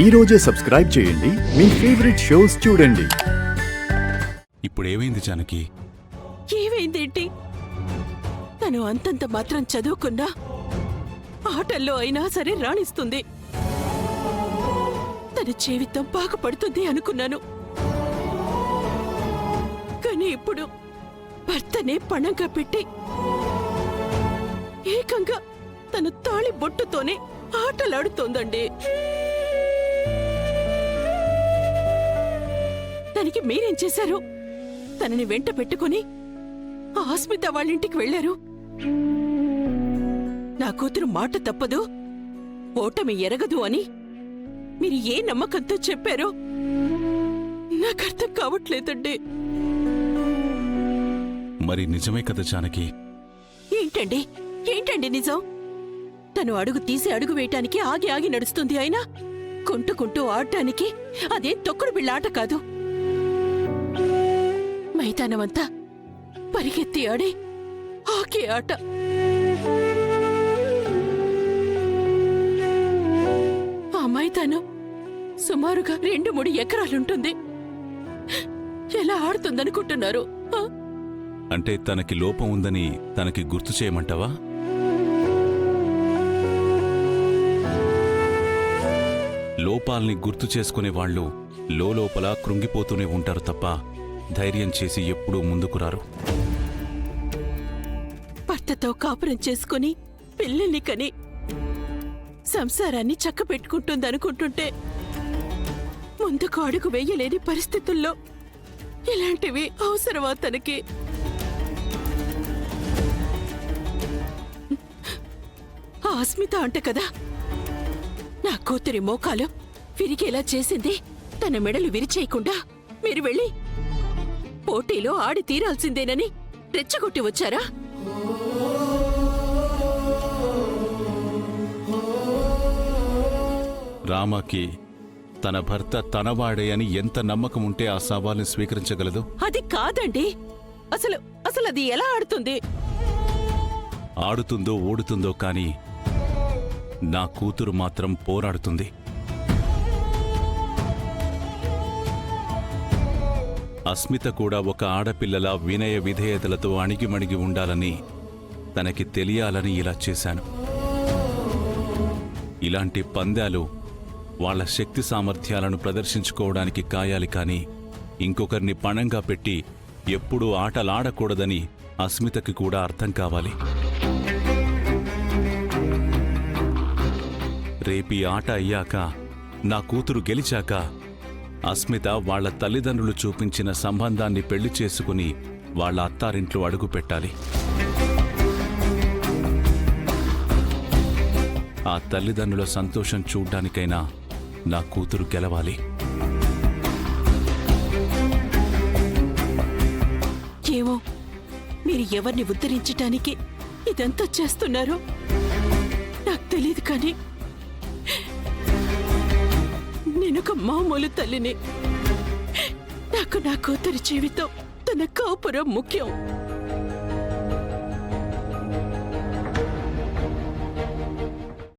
ఈ రోజే సబ్స్క్రైబ్ చేయండి, మీ ఫేవరెట్ షోస్ చూడండి. ఇప్పుడేమైంది జానకి? ఏమైందేంటి? తను అంతంత మాత్రం చదువుకున్నా ఆటల్లో అయినా సరే రాణిస్తుంది. తన జీవితం బాగుపడుతుంది అనుకున్నాను. కానీ ఇప్పుడు భర్తనే పణంగా పెట్టి ఏకంగా తన తాళి బొట్టుతోనే ఆటలాడుతోందండి. దానికి మీరేం చేశారు? తనని వెంట పెట్టుకుని ఆస్మిత వాళ్ళింటికి వెళ్లారు. నా కూతురు మాట తప్పదు, ఓటమి ఎరగదు అని మీరు ఏ నమ్మకంతో చెప్పారో నాకర్థం కావట్లేదండి. మరి నిజమే కదా జానకి? ఏంటండి ఏంటండి నిజం? తను అడుగు తీసి అడుగు వేయటానికి ఆగి ఆగి నడుస్తుంది. అయినా కుంటూ ఆడటానికి అదేం తొక్కుడు బిళ్ళాట కాదు. మైదానమంతా పరిగెత్తి ఆడే హాకీ ఆట. ఆ మైదానం సుమారుగా 2-3 ఎకరాలుంటుంది. ఎలా ఆడుతుందనుకుంటున్నారు? అంటే తనకి లోపం ఉందని తనకి గుర్తు చేయమంటావా? లోపాల్ని గుర్తు చేసుకునే వాళ్ళు లోపల కృంగిపోతూనే ఉంటారు తప్ప ధైర్యం చేసి ఎప్పుడూ ముందుకు రారు. భర్తతో కాపురం చేసుకుని పిల్లల్ని కని సంసారాన్ని చక్కబెట్టుకుంటుందనుకుంటుంటే ముందుకు అడుగు వేయలేని పరిస్థితుల్లో ఇలాంటివి అవసరమా తనకి? ఆస్మిత అంట కదా నా కూతురి మోకాలు విరిగేలా చేసింది. తన మెడలు విరిచేయకుండా మీరు వెళ్ళి పోటీలో ఆడి తీరాల్సిందేనని రెచ్చగొట్టి వచ్చారా? రామాకి తన భర్త తనవాడే అని ఎంత నమ్మకం ఉంటే ఆ సవాల్ని స్వీకరించగలదు? అది కాదండి. అసలు అది ఎలా ఆడుతుంది? ఆడుతుందో ఓడుతుందో కాని నా కూతురు మాత్రం పోరాడుతుంది. అస్మిత కూడా ఒక ఆడపిల్లల వినయ విధేయతలతో అణిగిమణిగి ఉండాలని తనకి తెలియాలని ఇలా చేశాను. ఇలాంటి పందాలు వాళ్ల శక్తి సామర్థ్యాలను ప్రదర్శించుకోవడానికి కాయాలి కాని ఇంకొకరిని పణంగా పెట్టి ఎప్పుడూ ఆటలాడకూడదని అస్మితకి కూడా అర్థం కావాలి. రేపీ ఆట అయ్యాక నా కూతురు గెలిచాక అస్మిత వాళ్ల తల్లిదండ్రులు చూపించిన సంబంధాన్ని పెళ్లి చేసుకుని వాళ్ల అత్తారింట్లో అడుగు పెట్టాలి. ఆ తల్లిదండ్రుల సంతోషం చూడ్డానికైనా నా కూతురు గెలవాలి. ఏమో మీరు ఎవరిని ఉద్ధరించటానికి ఇదంతా చేస్తున్నారో నాకు తెలియదు, కానీ నేనొక మామూలు తల్లిని. నాకు నా కూతురి జీవితం, తన కాపురం ముఖ్యం.